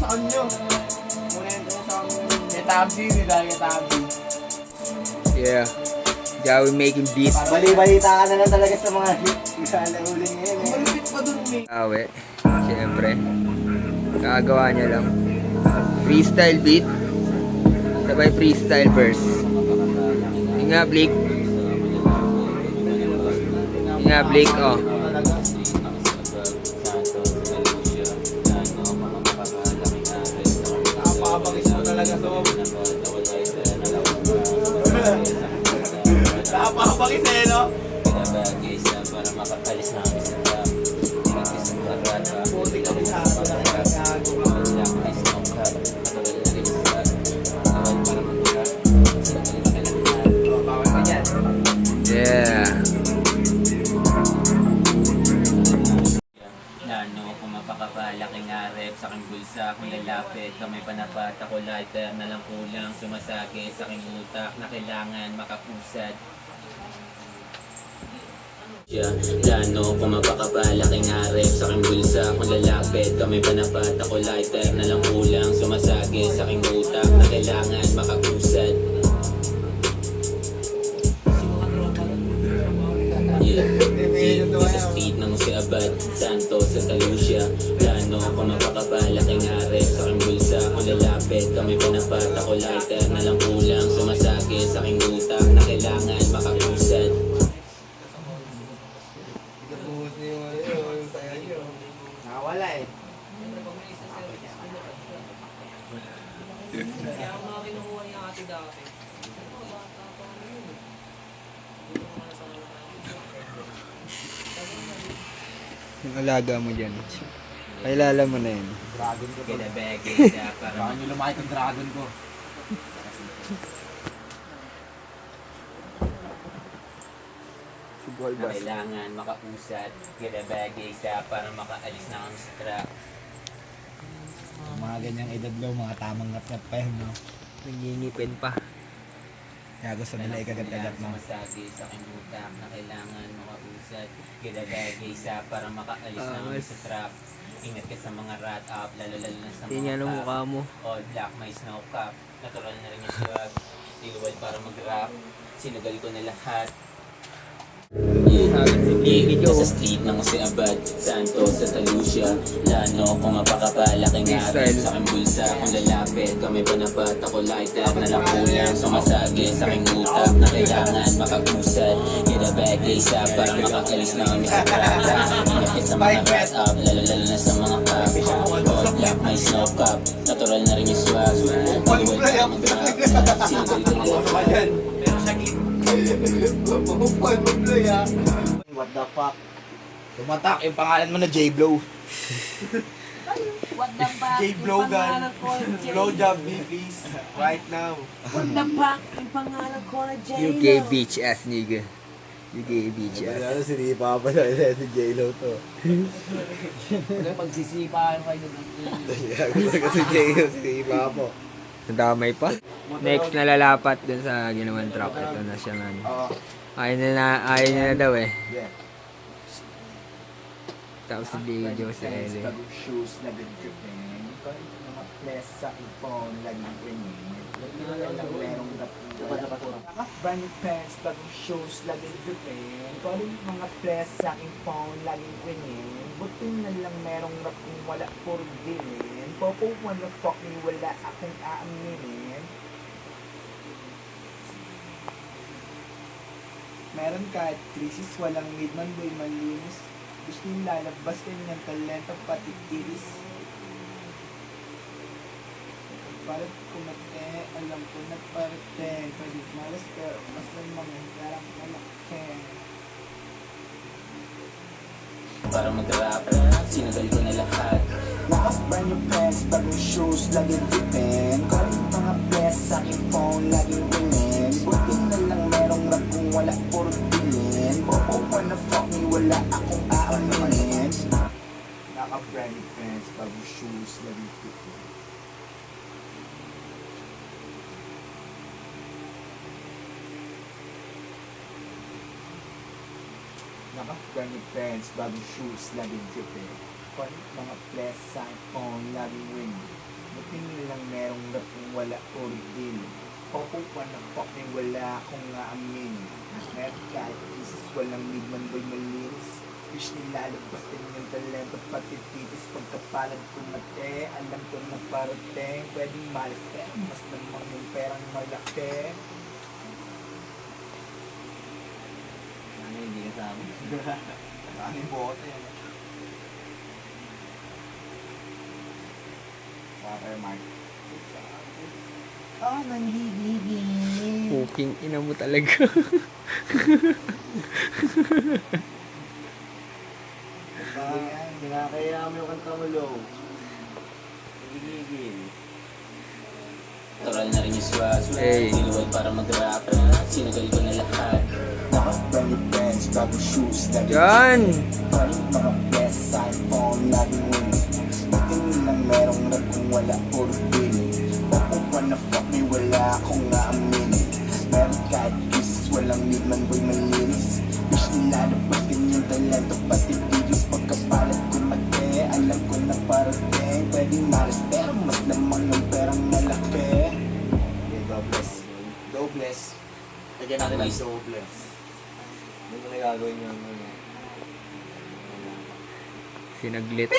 sa kanya. Ketabi, dahil ketabi. Yeah. Joey making beats. Bali-balita ka na lang talaga sa mga hit. Isalahulin ngayon eh. Malupit pa dun, eh. Awe. Siyempre. Kagawa niya lang. Freestyle beat. Sabay freestyle verse. Yung nga, Blake. Yung nga, Blake, oh. Napakabagis mo talaga, Sob. Napakabagis eh, no? Para makapalis na kami sa trap. Pinagkisang barata. Buti kami sa akin na kinagago. Bawal ka dyan. Yeah. Lano kung mapakapalaking arep sa aking bulsa. Kung lalapit kamay panapat ako lighter na lang kulang. Sumasagi sa aking utak na kailangan makapusad. Plano kung mapakapalaking arep sa aking bulsa. Kung lalapit kamay panapat ako lighter na lang kulang. Sumasagi sa aking utak na kailangan makapusad. Sa street ng si Abad Santos, Santa Lucia. Plano kung mapakapalaking arep sa aking bulsa. Kung lalapit kamay panapat ako lighter na lang kulang. Sumasagi sa aking utak na kailangan makapusad. Nawala eh. Kaya ako mga kinukuha niya ate dati. Yung alaga mo dyan. Kailala mo na yun. Dragon ko to. Kinabagay siya para Baka nyo lumaki itong dragon ko. na kailangan makausad. Kinabagay siya para makaalis na kami sa trap. Yung mga ganyang edad lo, mga tamang ngat-ngat pa yun, no? Nangingipin pa. Kaya gusto nila ikagat-kagat mo. Sumasagi sa aking utak na kailangan makausad. Kinabagay siya para makaalis na kami sa trap. Ingat ka sa mga rat up, lalo na sa Tingnan mga ang cap. mukha mo. All black, may snow cap. Natural na rin yung swag. Tiluwal para mag-rap. Sinugal ko na lahat. Sa street ng si Abad Santos, Santa Lucia. Lano kung mapakapalaking arep sa aking bulsa. Kung lalapit kamay panapat ako lighter na lang kulang. Sumasagi sa aking utak na kailangan makapusad. Kinabagay siya para makakalis na kami sa trata. Ingat ka sa mga rat up, lalo na sa mga cap. All black, may snow cap. Natural na rin yung swag. Tiluwal para mag-rap. Sinugal ko na lahat. Pero sakit. Pumupal mo, Bloy, ha? What the fuck? Tumatak yung pangalan mo na J-Blow. What the fuck? J-Blow Yung pangalan ko na J. Blowjob me, please. Right now. What the fuck? Yung pangalan ko na J. You gay bitch ass nigga. You gay bitch ass. Sinipa pa na si J-Lo to. Pagsisipahan kayo ng Kasi J-Lo, sinipa po. Nadamay pa. Next na lalapat dun sa ginawang truck. Ito na siya nga. Ayaw niya na daw eh. Yeah. Tapos hindi Jose L. Bagong shoes, laging dripping. Mga flesh sa iPhone, laging ringing. Lang merong brand new pants, bagong shoes, laging dripping. Calling mga flesh sa aking phone, laging ringing. Buti na lang merong rap kung wala puro dilin. Popo, wanna fuck me, wala akong aaminin. Meron kahit krisis, walang midman, boy malinis. Gusto yung lalabas kanyang talento, pati iris. Parang kumate, alam ko na parte. Pwede malas pero mas lang mga parang malaki. Para mag-rap, sinugal ko na lahat. Lakas brand new pants, bagong shoes, laging dipin. Calling mga press sa aking phone, laging ringin. Buti na lang merong rap kung wala puro dilin. Popo, wanna fuck me, wala akong aaminin. Naka brand new pants, bagong shoes, laging dipin. Naka brand new pants, bagong shoes, laging dipin. Calling mga press sa aking phone, laging ringin. Tingin lang merong rap kung wala or deal. Papupan na fuck may wala akong aamin. Meron kahit isis walang midman boy malinis. Wish nilalabas din yung talento pati titis. Pagkapalad kumate, alam ko na parating. Pwedeng malis pero mas namang yung perang malaki. Ano hindi kasama? Ano yung bote yan? Watermark. Nanghigigil. Puking ina mo talaga. Kinakaya mo yung kanta mo, Low. Higigil. Toral na rin yung swag. Hey. Niluwag para mag-rap. Sinagal ko na lahat. Naka-brand pants, bagong shoes, lagi Yan! paring mga best iPhone, laging win. Tingin lang merong rap kung wala puro bill. Papupan na fuck may wala akong aamin. Meron kahit kisses, walang midman boy malinis. Wish nilalabas din yung talento pati videos. Pagkapalat kumate, alam ko na parating. Pwedeng malas pero mas lamang yung perang malaki. Okay, God bless. Dobless. Lagyan natin ng dobless. Ano mo na gagawin niyo? Sinaglit.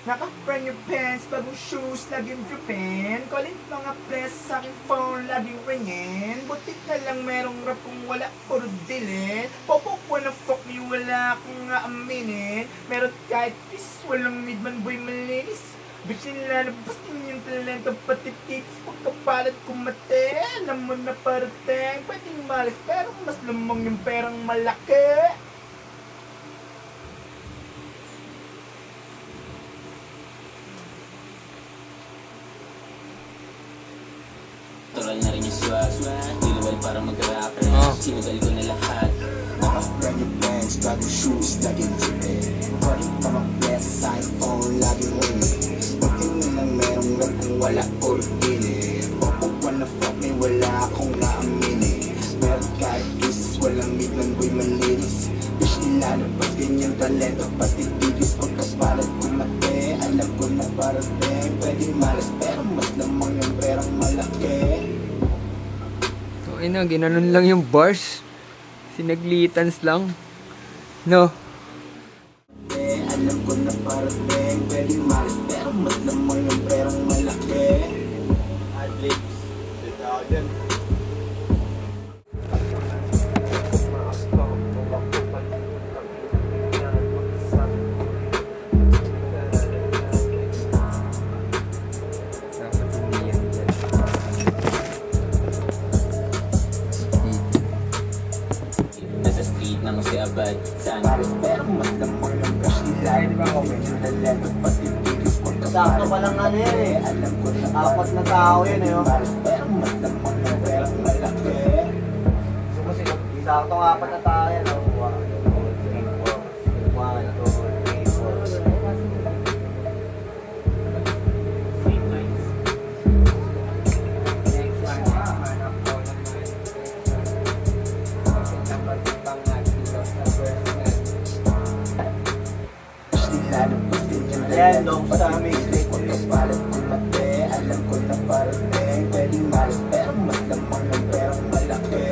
Naka-brand new pants, bagong shoes, laging drippin. Calling mga press sa aking phone, laging ringin. Butik na lang merong rap kung wala puro dilin. Popokwa na fuck me, wala akong aaminin. Meron kahit kiss, walang midman boy malinis. Bitch nilalabas din yung talento pati tips. Pagkapalat kumate, alam mo na parating. Pwedeng malis pero mas lamang yung perang malaki. Toral na rin yung swag. Niluwag para mag-rap. Sinagal ko na lahat. Naka-brand new pants, bagong shoes, laging drippin. Paring mga best iPhone, laging win. Tingin lang merong rap kung wala or deal. Papupan na fuck may wala akong naaminin. Meron kahit kisses, walang midman boy malinis. Wish nilalabas din yung talento pati videos. Pagkapalat kumate, alam ko na parating. Pwedeng malas pero mas lamang yung perang malaki. So, ina, ginanon lang yung bars. Sinaglitans lang. No? Alam ko na parating. Pwedeng malas pero mas lamang yung perang malaki. Adlibs. Dito ako dyan. Dapat hindi yan dyan. Nasa street na si Abad. Saan Paris pero mas lamang yung cash nila. Yung talento pati videos. Sakto pa lang ano yan eh. Alam ko na Apat na tao yan eh. Oh. Paris pero mas lamang yung perang malaki. So kasi sakto nga apat na tao yan. Oh. 1, 2, 3, 4. Ayan, dong sa amin. Pagkapalat kumate, alam ko na parating. Pwedeng malas pero mas lamang yung perang malaki.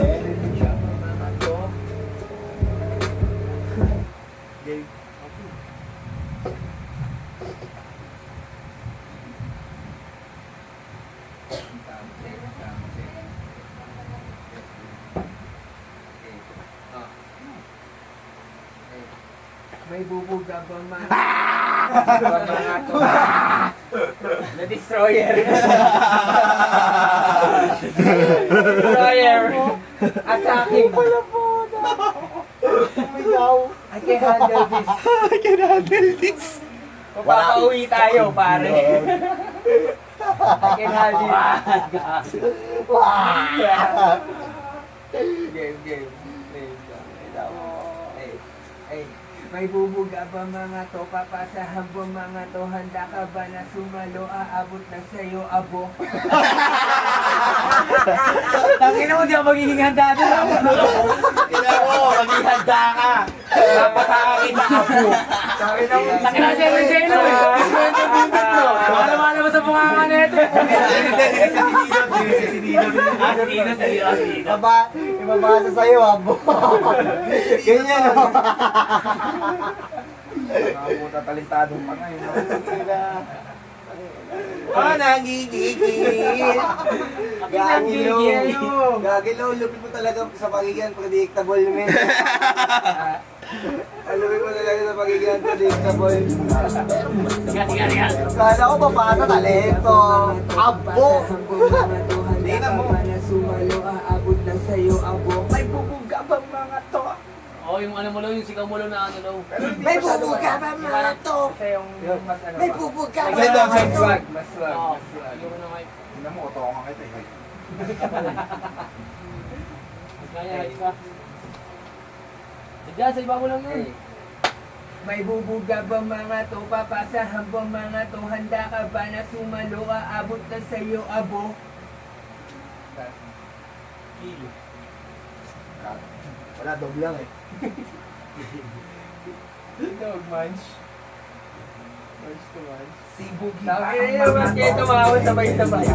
May bubuga bang mga... mga to? Na destroyer. Destroyer. Attacking. I can handle this. I can handle this. Papauwi tayo, pare. I can handle this. Game. Ay, may bubuga ba mga to? Papasahan ba mga to? Handa ka ba na sumalo? Aabot na sa'yo, abo. Tangina mo, di ako magiging handa doon. Ina mo, maging handa ka. Napasakakin na ako. Tangina mo, Jelo. Swerte bibit mo. Wala mga kanete. Ibabasa sa'yo, abo. Ganyan, o. Mga puta talentadong pa ngayon. Nangigigil. Gagilaw, lupit mo talaga sa pagiging predictable, men. Lupit mo talaga sa pagiging predictable. Kala ko papasa talento. Abo! Hindi na mo. Sumalo, aabot lang sa'yo, abo. May bubuga bang mga to? Oo, yung ano mo lang, yung sigaw mo lang na ano daw. May bubuga bang mga to? Kasi yung mas ano. May bubuga bang Kasi daw, mga to? Mas swag. Oo, Mas swag. yung ano nga. Hindi mo, otokan kita eh. Kaya, di ba? Diyan, sa iba mo lang yun. May bubuga ba mga to? Papasahan ba mga to? Handa ka ba na sumalo? Aabot na sa'yo, abo. Wala, dog lang eh. Dog munch. Munch to munch. Si Bugi pa ang mga to. Tumawag sabay-sabay.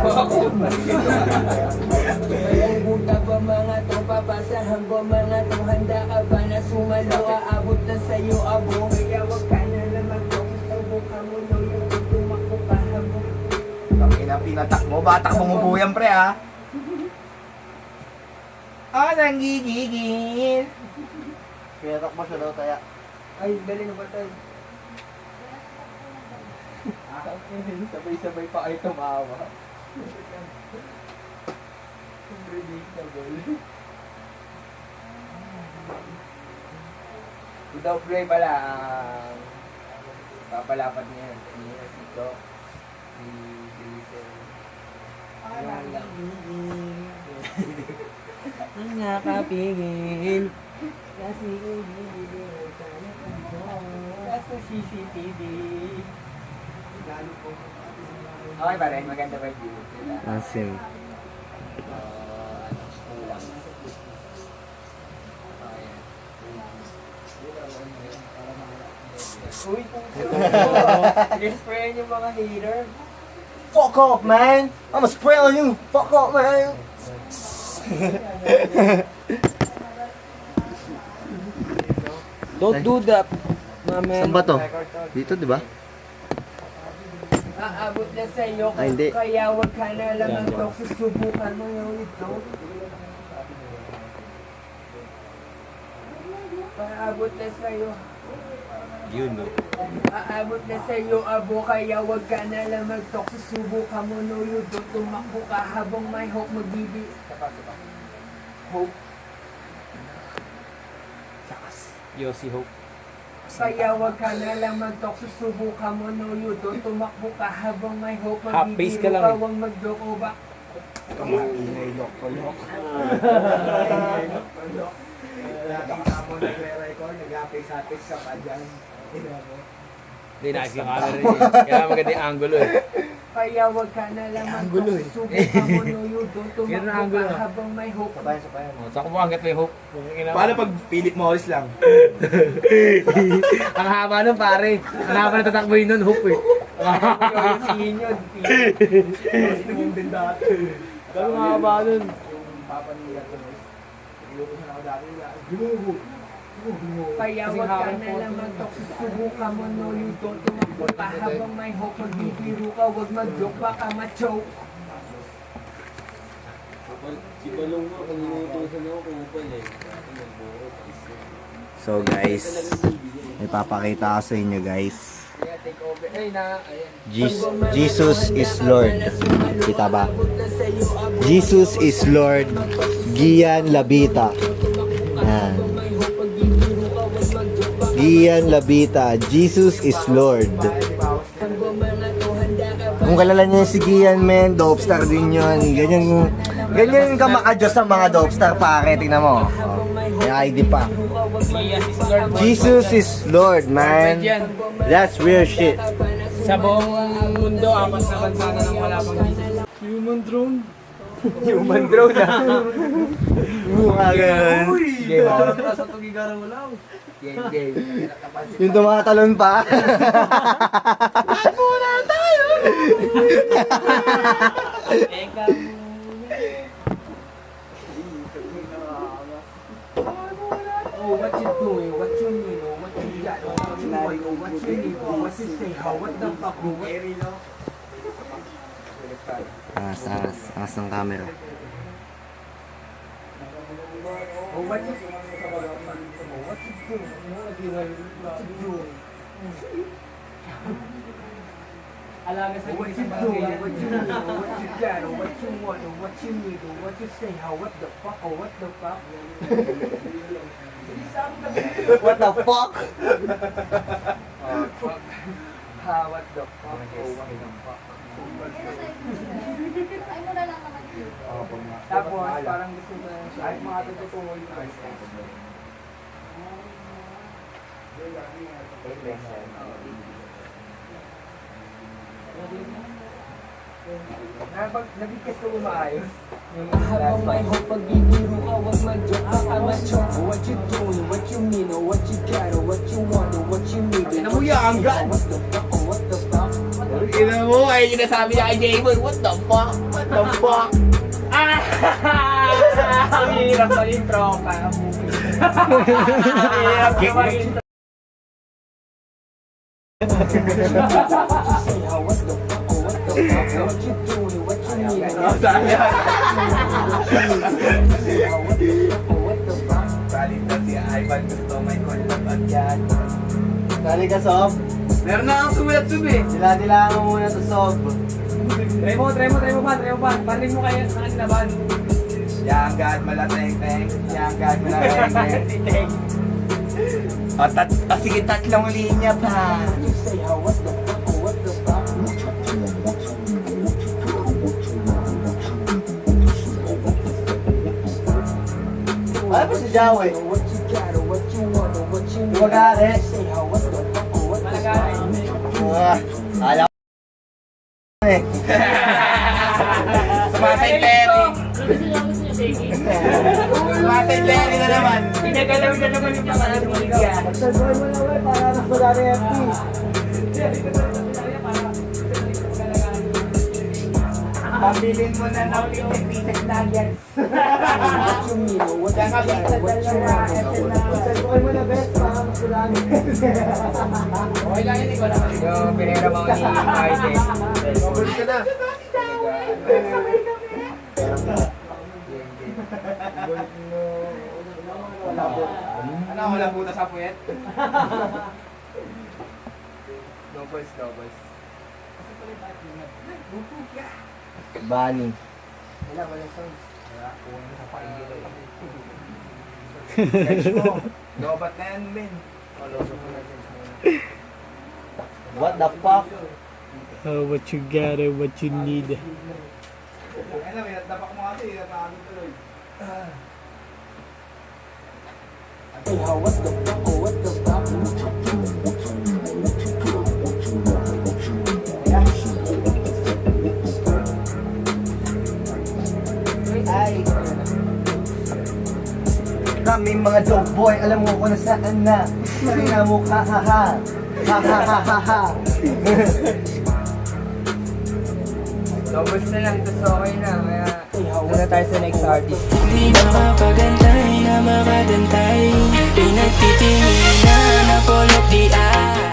May bubuga ba mga to? Papasahan ba mga to? Handa ka ba na sumalo? Aabot na sa'yo, abo. Kaya wag ka na naman to. Subukan mo no yung tumakbo ka habo. Tangina, pinatakbo. Batak mo po yan, pre, ha? Nanggigigil. Pinatak mo siya daw, kaya. Ay, dali na ba tayo? Sabay-sabay pa kayo tumawa. Unpredictable. Si Doc Ray pala, papalapat niya yan. Hindi na si Doc. Si Jason. Yung lang. Ang nakapigil. Kasi hindi sana kaso CCTV. Okay pa rin, maganda pa yung view. Awesome. Uy, kung spray yung mga hater. Fuck off, man! I'ma spray on you! Fuck off, man! Don't do that, my man. Saan ba to? Dito, di ba? Aabot na sa iyo, Ay, hindi. kaya wag ka na lang ang to. Susubukan mo yung ito. Aabot na sa iyo. Yun, no? Aabot na sa iyo, abo, kaya wag ka na lang mag-talk. Susubukan mo no yun, tumakbo ka habang may hope magbibi. Hope. Yossi Hope. Kaya wag ka na lang mag-talk, susubukan mo no yun, tumakbo ka habang may hope Half face ka magbibiro lang ka, eh. wag mag-joke o ba? Ingay, lok-lok. Nakita mo nagre-record, nag-apis-apis ka pa dyan. Hindi, nice yung camera rin eh. Kaya maganda yung angulo eh. Kaya wag ka na lang mag-talk, susubukan mo no yun, Ganun ang tumakbo angulo. ka habang may hope. Oh, saka mo hanggat may Hope. Paano pag Philip Morris lang? Ang haba nun pare. Ang haba na tatakboy nun, Hope eh. Tingin yun, Sinumong din dati. Ganun ang haba nun. Yung papa ni Torres, ilutusan ako dati. Ginugo. Kaya wag ka na lang mag-talk, susubukan mo no yun, tumakbo ka habang may hope magbibiro ka, wag mag-joke, baka ma-choke. Si Balong mo, kung inuutosan ako, kumupal eh. So, guys, may papakita ko sa inyo, guys. Kaya take over, ay na, ayan. Jesus is Lord. Kita ba? Jesus is Lord. Gian Labita. Yan. Gian Labita. Jesus is Lord. Kung kalala niyo si Gian, men, dope star din yun. Ganyan ka makadiyos sa mga dope star, pare. Tingnan mo. Oh, may ID pa. Jesus is Lord, man. That's real shit. Sa buong mundo, apat na bansa na lang wala pang Human drone. human drone na. Mukha ganun. Game on. Sa tugigaran mo lang. Game. Yung tumatalon pa. Oh, what you doing? What you mean? Oh, what you got? Oh, what you want? Oh, what you need? Oh, what you say? Oh, what the fuck? Oh, what... Angas ng camera. Oh, what you... Oh, what you doing? What you doing? Alaga sa Oh, what you doing? What you need? Oh, what you got? Oh, what you want? Oh, what you need? Oh, what you say? Oh, what the fuck? Oh, what the fuck? What the fuck? Ha, what the fuck? Oh, what the fuck? Ay, mura lang naman yun. Tapos, parang gusto ko na siya. Ay, mga totoo yung Nabigkas ko umaayos. Habang may hope, pagbibiro ka, wag mag-joke ka ka ma-choke. What you doing, what you mean, or what you got, or what you want, or what you need. Namuyaan ka! What the fuck, or what the fuck? Ina mo, ay sinasabi niya kay J-Boy, what the fuck? What the fuck? Ang hirap sa intro pa. Ang hirap sa mag-intro. Say how, what the fuck, or what the fuck? What you doing, what you need, or what you what the fuck? Salit na si Ivan gusto may kontak yan. Dali ka, Sob. Meron na akong sumulat-subi. Dila-dilaan mo muna sa Sob. Try mo ba? Parinig mo kayo sa kanila ba? Yanggan malateng-teng. Yanggan malateng-teng. O sige, tatlong linya pa. You say how, what the fuck, or what the fuck? Ano ba si Jawe? What you got, or what you want, or what you need. Magari. Say how, what the fuck, or what the fuck? Kala ko eh. Sumatay Terry. Sumatay Terry na naman. Pinagalaw na naman yung mga nabigya. Magsagoy mo na ulit para nakasagari FT. Pabilin mo na ng 50 pieces nuggets. What you mean, or what you got, or what you want, or what the fuck? Magsagoy mo na best para makasagari. Okay lang yun, ikaw naman. So, pinira mo ni Martin. Mabul ka na. Ano, wala puta sa puwet? Doubles. Bunny. Guys mo, lobat na yan, men. What the fuck? What you got and what you need. Ano, dapak mo kasi, nakakabit tuloy. Say how, what the fuck, or what the fuck? Ay. Kami mga dope boy, alam mo kung nasaan na. Sarina mo ka, ha ha. Ha ha ha ha ha. Doubles na lang, tapos okay na. Kaya, doon na tayo sa next artist. Di makapagantay na makadantay Di nagtitingin na napulok di ay